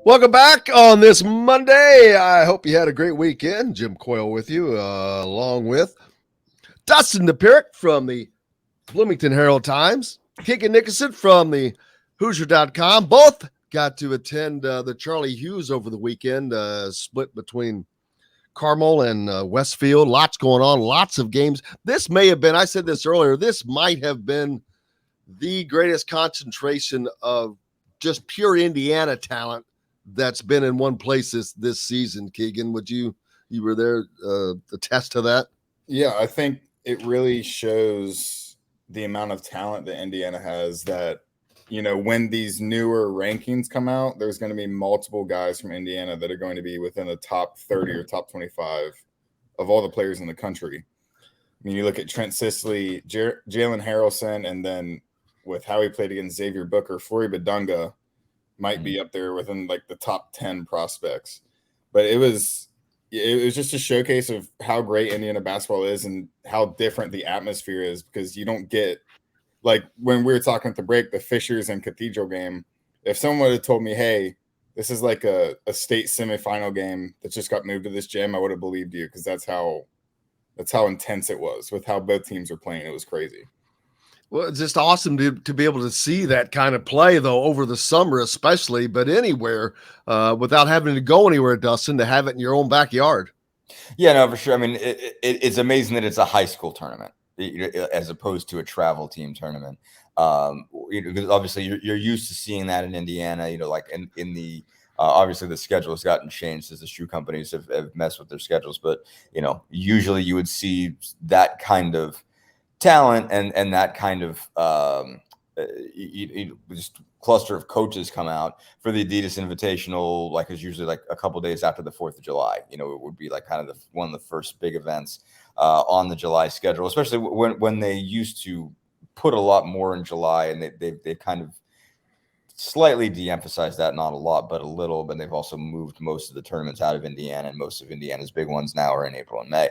Welcome back on this Monday. I hope you had a great weekend. Jim Coyle with you, along with Dustin Dopirak from the Bloomington Herald Times, Keegan Nickoson from the Hoosier.com. Both got to attend the Charlie Hughes over the weekend, split between Carmel and Westfield. Lots going on, lots of games. This may have been, I said this earlier, this might have been the greatest concentration of just pure Indiana talent that's been in one place this season. Keegan, you were there, attest to that? Yeah, I think it really shows the amount of talent that Indiana has that, when these newer rankings come out, there's going to be multiple guys from Indiana that are going to be within the top 30 or top 25 of all the players in the country. I mean, you look at Trent Sisley, Jalen Harrelson, and then with how he played against Xavier Booker, Flory Badunga might be up there within like the top 10 prospects. But it was just a showcase of how great Indiana basketball is and how different the atmosphere is, because you don't get, like when we were talking at the break, the Fishers and Cathedral game. If someone had told me, hey, this is like a state semifinal game that just got moved to this gym, I would have believed you, because that's how intense it was with how both teams are playing. It was crazy. Well, it's just awesome to be able to see that kind of play, though, over the summer especially, but anywhere, without having to go anywhere, Dustin, to have it in your own backyard. Yeah, no, for sure. I mean, it's amazing that it's a high school tournament as opposed to a travel team tournament. Because obviously you're used to seeing that in Indiana, like in the obviously the schedule has gotten changed as the shoe companies have messed with their schedules. But, usually you would see that kind of talent and that kind of just cluster of coaches come out for the Adidas Invitational. Like, it's usually like a couple days after the 4th of July. It would be like kind of one of the first big events on the July schedule, especially when they used to put a lot more in July, and they kind of slightly de-emphasized that, not a lot, but a little. But they've also moved most of the tournaments out of Indiana, and most of Indiana's big ones now are in April and May.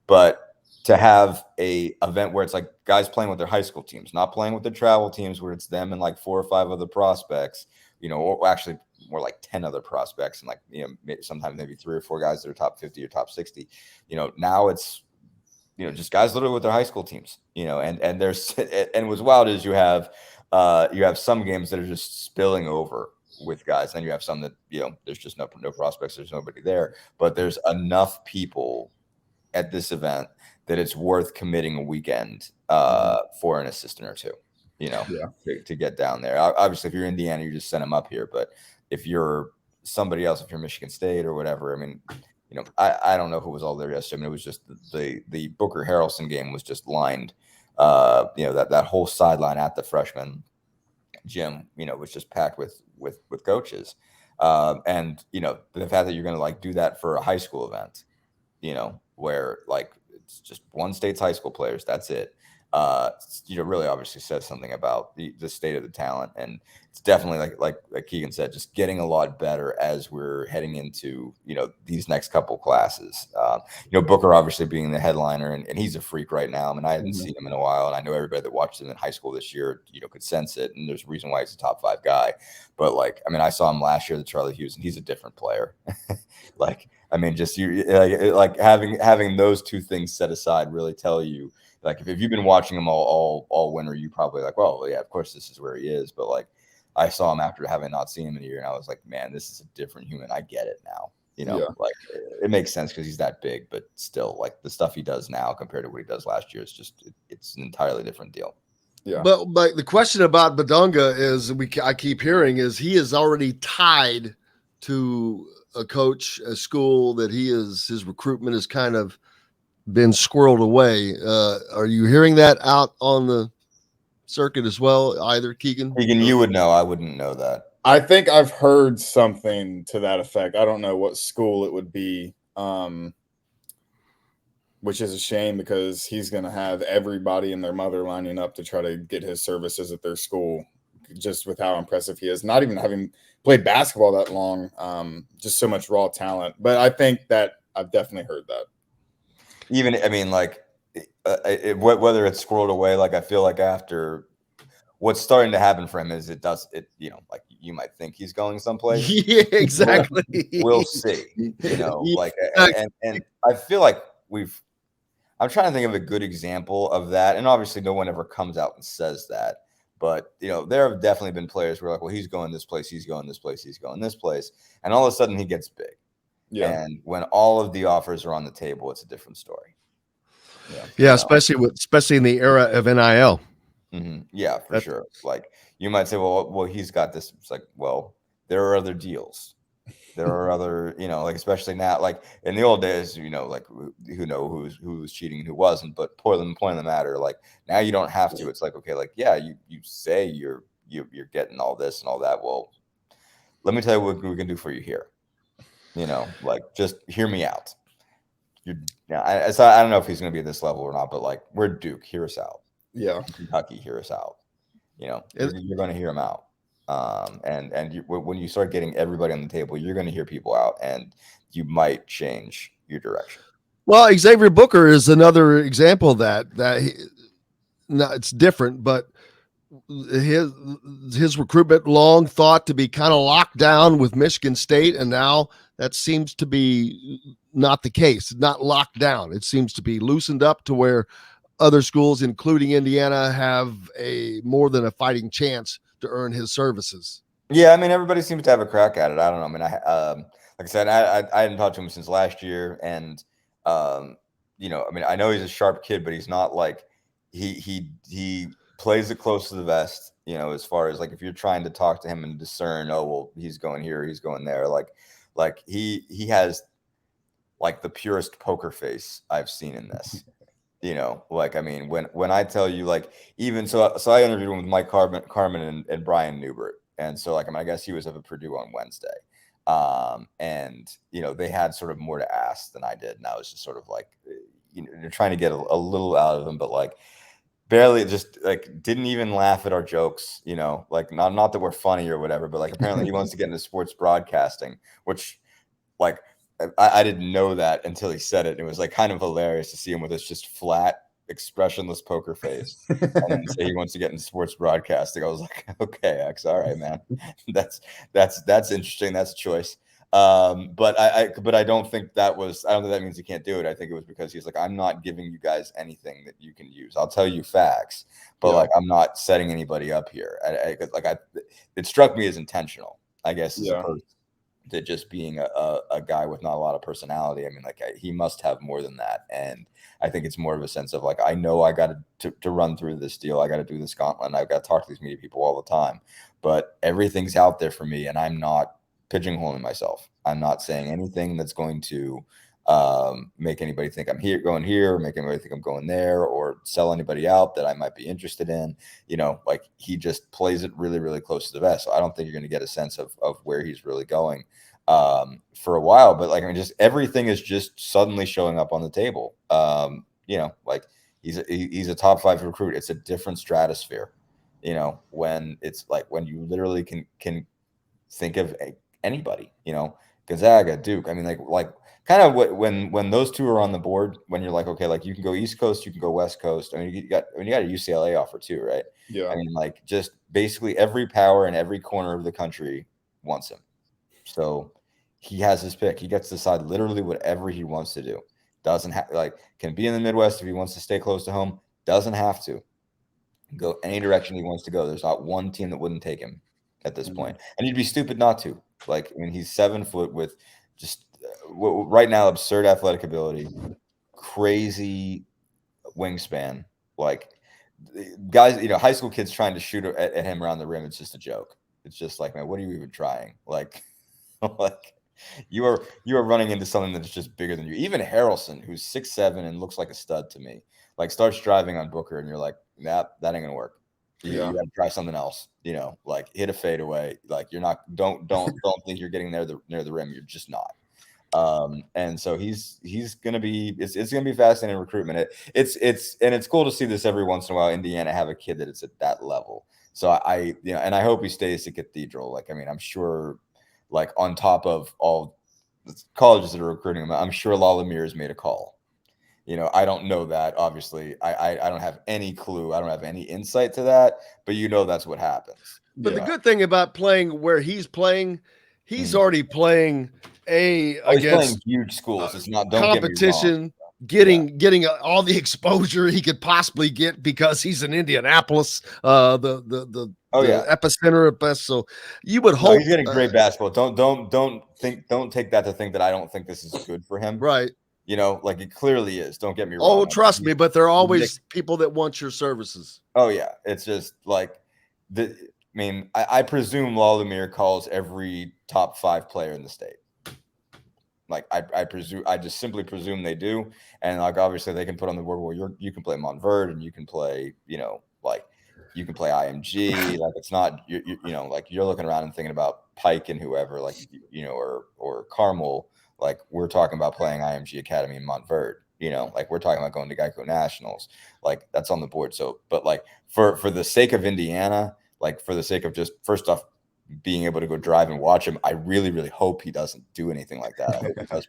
But to have a event where it's like guys playing with their high school teams, not playing with their travel teams, where it's them and like 4 or 5 other prospects, or actually more like 10 other prospects, and like, sometimes maybe 3 or 4 guys that are top 50 or top 60. Now it's, just guys literally with their high school teams, and there's, and what's wild is you have some games that are just spilling over with guys, and you have some that, there's just no prospects, there's nobody there, but there's enough people at this event that it's worth committing a weekend for an assistant or two, to get down there. Obviously, if you're Indiana, you just send them up here. But if you're somebody else, if you're Michigan State or whatever, I mean, I don't know who was all there yesterday. I mean, it was just the Booker Harrelson game was just lined, that whole sideline at the freshman gym, was just packed with coaches. And, the fact that you're going to like do that for a high school event, where like it's just one state's high school players, that's it. Really obviously says something about the state of the talent, and it's definitely like Keegan said, just getting a lot better as we're heading into these next couple classes. Booker obviously being the headliner, and he's a freak right now. I mean, I haven't seen him in a while, and I know everybody that watched him in high school this year could sense it, and there's a reason why he's a top 5 guy. But like, I mean, I saw him last year at the Charlie Hughes, and he's a different player. Like, I mean, just like having those two things set aside really tell you, like, if you've been watching him all winter, you probably like, well, yeah, of course this is where he is. But like, I saw him after having not seen him in a year, and I was like, man, this is a different human. I get it now. Like, it makes sense because he's that big, but still, like, the stuff he does now compared to what he does last year is just it's an entirely different deal. Yeah. But like the question about Badunga is, I keep hearing, is he is already tied to a coach, a school that his recruitment has kind of been squirreled away. Are you hearing that out on the circuit as well, either, Keegan? Keegan, you would know. I wouldn't know that. I think I've heard something to that effect. I don't know what school it would be, which is a shame, because he's going to have everybody and their mother lining up to try to get his services at their school, just with how impressive he is. Not even having played basketball that long, just so much raw talent. But I think that I've definitely heard that. Even, I mean, like, whether it's squirreled away, like, I feel like after what's starting to happen for him is like, you might think he's going someplace. Yeah, exactly. We'll see. You know, Yeah. like, and I feel like I'm trying to think of a good example of that. And obviously no one ever comes out and says that. But, you know, there have definitely been players who are like, well, he's going this place, he's going this place, he's going this place. And all of a sudden he gets big. Yeah. And when all of the offers are on the table, it's a different story. Yeah, especially in the era of NIL. Yeah, for sure. Like you might say, well, he's got this. It's like, well, there are other deals. There are other, you know, like especially now, like in the old days, you know, like who was cheating and who wasn't. But point of the matter, like now you don't have to. It's like, okay, like yeah, you say you're getting all this and all that. Well, let me tell you what we can do for you here. You know, like just hear me out. I don't know if he's going to be at this level or not, but like we're Duke, hear us out. Yeah, Kentucky, hear us out. You know, you're going to hear them out. And when you start getting everybody on the table, you're going to hear people out, and you might change your direction. Well, Xavier Booker is another example of that. It's different, but his recruitment long thought to be kind of locked down with Michigan State, and now that seems to be not the case. It's not locked down. It seems to be loosened up to where other schools, including Indiana, have a more than a fighting chance to earn his services. Yeah, I mean, everybody seems to have a crack at it. I don't know. I mean, like I said, I hadn't talked to him since last year, and you know, I mean, I know he's a sharp kid, but he's not like he plays it close to the vest. You know, as far as like if you're trying to talk to him and discern, oh well, he's going here, he's going there. Like he has like the purest poker face I've seen in this. You know, like, I mean, when I tell you, like, even so I interviewed him with Mike Carmen and Brian Newbert. And so, like, I mean, I guess he was up at Purdue on Wednesday. And, you know, they had sort of more to ask than I did. And I was just sort of like, you know, you're trying to get a little out of them, but like barely, just like didn't even laugh at our jokes, you know, like not that we're funny or whatever, but like apparently he wants to get into sports broadcasting, which like, I didn't know that until he said it. It was like kind of hilarious to see him with this just flat, expressionless poker face, and then say he wants to get into sports broadcasting. I was like, okay, X, all right, man, that's interesting. That's a choice. But I don't think that means he can't do it. I think it was because he's like, I'm not giving you guys anything that you can use. I'll tell you facts, but like I'm not setting anybody up here. It struck me as intentional, I guess, as opposed to just being a guy with not a lot of personality. I mean, like he must have more than that. And I think it's more of a sense of like, I know I got to run through this deal. I got to do this gauntlet. And I've got to talk to these media people all the time, but everything's out there for me. And I'm not pigeonholing myself. I'm not saying anything that's going to make anybody think I'm going here, or make anybody think I'm going there, or sell anybody out that I might be interested in. You know, like he just plays it really, really close to the vest. So I don't think you're going to get a sense of where he's really going for a while. But like, I mean, just everything is just suddenly showing up on the table. You know, like he's a top 5 recruit. It's a different stratosphere. You know, when it's like when you literally can think of anybody. You know, Gonzaga, Duke. I mean, like kind of when those two are on the board, when you're like, okay, like you can go East Coast, you can go West Coast. I mean, you got a UCLA offer too, right? Yeah. I mean, like just basically every power in every corner of the country wants him. So he has his pick. He gets to decide literally whatever he wants to do. Doesn't have can be in the Midwest if he wants to stay close to home. Doesn't have to go any direction he wants to go. There's not one team that wouldn't take him at this point. And you'd be stupid not to. Like, I mean, he's 7 foot with just right now absurd athletic ability, crazy wingspan. Like guys, you know, high school kids trying to shoot at him around the rim. It's just a joke. It's just like, man, what are you even trying? Like you are running into something that's just bigger than you. Even Harrelson, who's 6'7" and looks like a stud to me, like starts driving on Booker, and you're like, nah, that ain't gonna work. You got to try something else. You know, like hit a fadeaway. Like you're not. Don't think you're getting near the rim. You're just not. And so he's gonna be. It's gonna be fascinating recruitment. It's cool to see this every once in a while. Indiana have a kid that it's at that level. So and I hope he stays at Cathedral. Like, I mean, I'm sure, like on top of all the colleges that are recruiting him, I'm sure Lalamir has made a call. I don't know that. Obviously, I don't have any clue. I don't have any insight to that. But that's what happens. But the good thing about playing where he's playing, he's already playing he's playing against huge schools. It's not competition, getting all the exposure he could possibly get because he's in Indianapolis, the epicenter at best. So you would hope he's getting great basketball. Don't take that to think that I don't think this is good for him. Right. Like it clearly is. Don't get me wrong. Oh, trust me, but there are always people that want your services. Oh yeah, it's just like I presume Lawlemere calls every top 5 player in the state. Like I just simply presume they do, and like obviously they can put on the board. Well, you can play Montverde, and you can play you can play IMG. Like it's not like you're looking around and thinking about Pike and whoever or Carmel. Like we're talking about playing IMG Academy in Montverde. Like we're talking about going to Geico Nationals. Like that's on the board. So, but like for the sake of Indiana, like for the sake of just first off being able to go drive and watch him, I really, really hope he doesn't do anything like that. I hope he does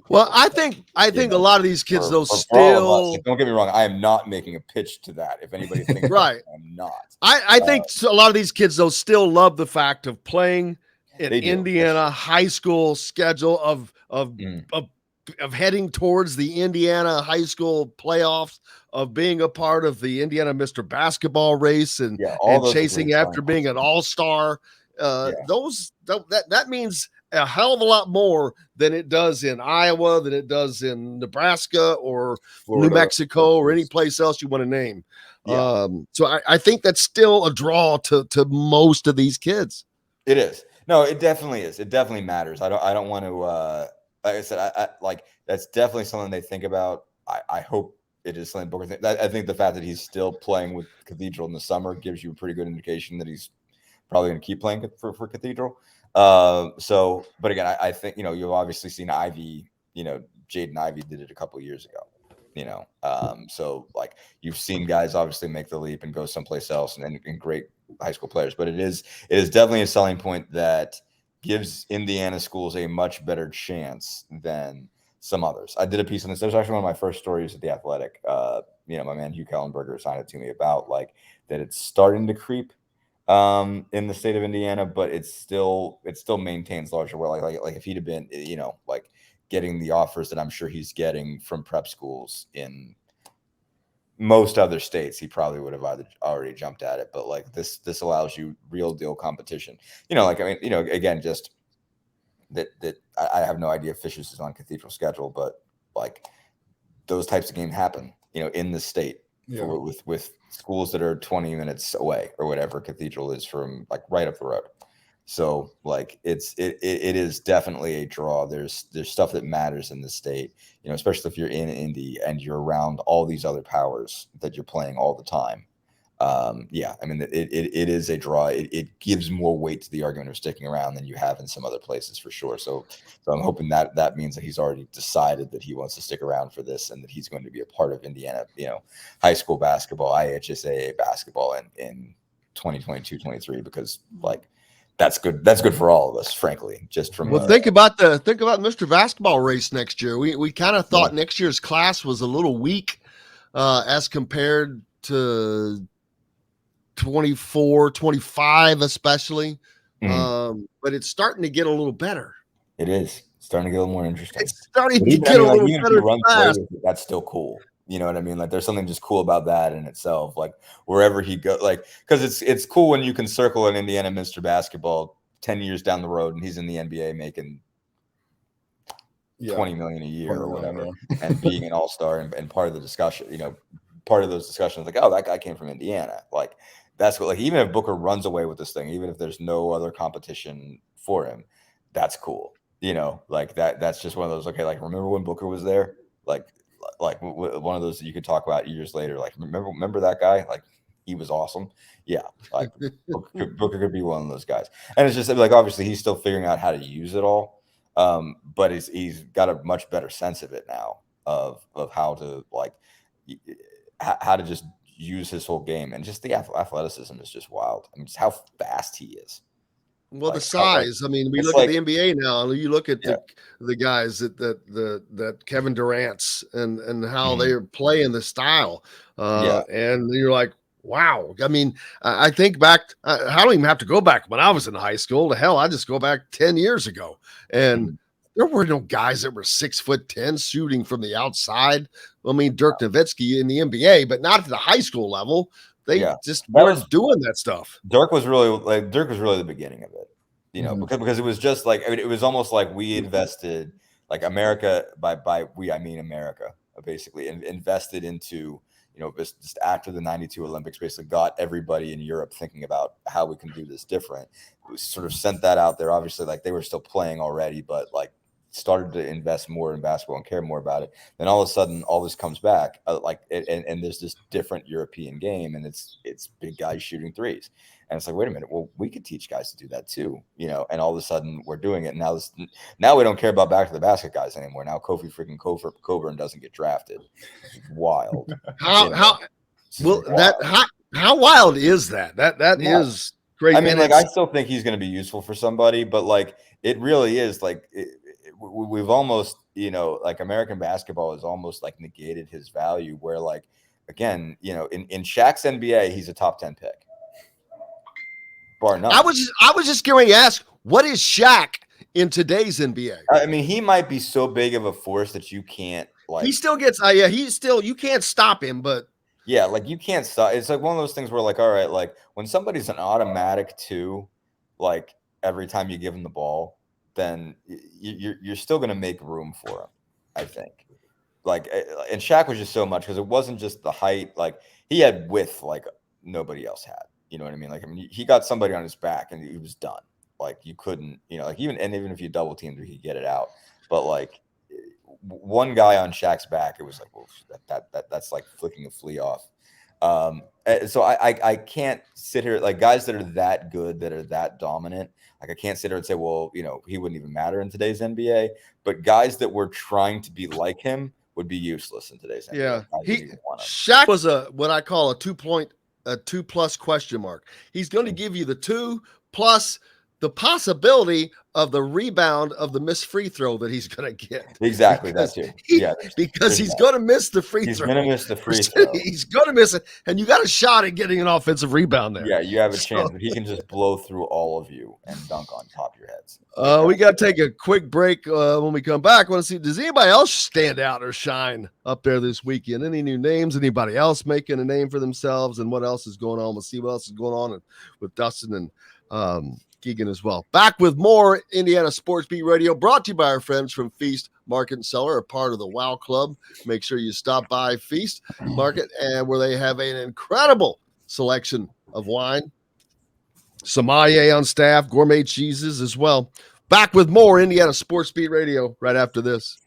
well, I think a lot of these kids though still. Like, don't get me wrong. I am not making a pitch to that. If anybody thinks right, I'm not. I think a lot of these kids though still love the fact of playing in Indiana high school schedule of heading towards the Indiana high school playoffs, of being a part of the Indiana Mr. Basketball race and chasing after being an all-star. That means a hell of a lot more than it does in Iowa, than it does in Nebraska or Florida, New Mexico, or any place else you want to name. So I think that's still a draw to most of these kids. It is. No, it definitely is. It definitely matters. I don't want to, like I said, I like that's definitely something they think about. I hope it is something Booker thinks. I think the fact that he's still playing with Cathedral in the summer gives you a pretty good indication that he's probably going to keep playing for Cathedral. So, but again, I think, you've obviously seen Ivy, Jaden Ivey did it a couple of years ago, so like you've seen guys obviously make the leap and go someplace else and great high school players, but it is definitely a selling point that gives Indiana schools a much better chance than some others. I did a piece on this. That was actually one of my first stories at The Athletic. My man Hugh Kellenberger signed it to me about like that it's starting to creep in the state of Indiana, but it still maintains larger. Where like if he'd have been, like getting the offers that I'm sure he's getting from prep schools in most other states, he probably would have either already jumped at it. But like this allows you real deal competition. Again, just that I have no idea if Fishers is on Cathedral schedule, but like those types of games happen, in the state with schools that are 20 minutes away or whatever Cathedral is from, like right up the road. So like it is definitely a draw. There's stuff that matters in the state, especially if you're in Indy and you're around all these other powers that you're playing all the time. It is a draw. It gives more weight to the argument of sticking around than you have in some other places for sure. So I'm hoping that means that he's already decided that he wants to stick around for this and that he's going to be a part of Indiana, high school basketball, IHSAA basketball in 2022-23, because like that's good. That's good for all of us, frankly. Just from think about Mr. Basketball race next year. We kind of thought next year's class was a little weak as compared to 24, 25, especially. But it's starting to get a little better. It is starting to get a little more interesting. It's starting to get a little better. That's still cool. You know what I mean? Like there's something just cool about that in itself. Like wherever he goes, like, because it's cool when you can circle an Indiana Mr. Basketball 10 years down the road and he's in the NBA making $20 million a year or whatever, and being an all-star and part of the discussion, part of those discussions, like, oh, that guy came from Indiana. Like that's what, like, even if Booker runs away with this thing, even if there's no other competition for him, that's cool. Like that's just one of those, okay, like remember when Booker was there? Like one of those that you could talk about years later. Like, remember that guy? Like, he was awesome. Yeah, like Booker could be one of those guys. And it's just like, obviously, he's still figuring out how to use it all. But he's got a much better sense of it now, of how to how to just use his whole game, and just the athleticism is just wild. I mean, just how fast he is. Well, the Like, size. I mean, we it's look like- at the NBA now, and you look at Yeah. the guys that Kevin Durant's and how Mhm. they're playing the style. Yeah. And you're like, wow. I mean, I think back. I don't even have to go back when I was in high school. To hell, I just go back 10 years ago, and Mhm. there were no guys that were 6'10" shooting from the outside. I mean, Dirk Nowitzki in the NBA, but not at the high school level. They Yeah. just That weren't was- doing that stuff. Dirk was really the beginning of it, you know, Mhm. because it was just like, I mean, it was almost like we invested, like America, by we I mean America, basically invested into, you know, just after the '92 Olympics, basically got everybody in Europe thinking about how we can do this different. We sort of sent that out there. Obviously, like they were still playing already, but like started to invest more in basketball and care more about it. Then all of a sudden, all this comes back, and there's this different European game, and it's big guys shooting threes, and it's like, wait a minute, well, we could teach guys to do that too, you know. And all of a sudden, we're doing it now. Now we don't care about back to the basket guys anymore. Now Kofi freaking Coburn doesn't get drafted. It's wild. How You know? how It's well wild. that how wild is that? That Yeah. is great. I mean, And like, I it's- still think he's going to be useful for somebody, but like, it really is like we've almost, you know, like American basketball has almost like negated his value. Where, like, again, you know, in Shaq's NBA, he's a top 10 pick, bar none. I was just going to ask, what is Shaq in today's NBA? I mean, he might be so big of a force that you can't, like, He still gets yeah, he's still, you can't stop him, but yeah, like you can't stop. It's like one of those things where, like, all right, like when somebody's an automatic two, like every time you give him the ball, then you're still going to make room for him, I think. Like, and Shaq was just so much, because it wasn't just the height. Like, he had width like nobody else had. You know what I mean? Like, I mean, he got somebody on his back and he was done. Like, you couldn't, you know, like even if you double teamed, he could get it out. But like one guy on Shaq's back, it was like, well, that's like flicking a flea off. So I can't sit here, like, guys that are that good, that are that dominant. Like, I can't sit here and say, well, you know, he wouldn't even matter in today's NBA. But guys that were trying to be like him would be useless in today's NBA. yeah, I wouldn't even want him. Shaq was what I call a 2+ question mark. He's going to give you the 2 plus the possibility of the rebound of the missed free throw that he's going to get. Exactly, Because that too. he- Yeah, because there's he's that. going to miss the free He's throw. going to miss the free throw. He's going to miss it, and you got a shot at getting an offensive rebound there. Yeah, you have a So- chance, but he can just blow through all of you and dunk on top of your heads. We got to take a quick break. When we come back, I want to see, does anybody else stand out or shine up there this weekend? Any new names? Anybody else making a name for themselves? And what else is going on? We'll see what else is going on with Dustin and Keegan as well. Back with more Indiana Sports Beat Radio, brought to you by our friends from Feast Market and Cellar, a part of the WOW Club. Make sure you stop by Feast Market, and where they have an incredible selection of wine, sommelier on staff, gourmet cheeses as well. Back with more Indiana Sports Beat Radio right after this.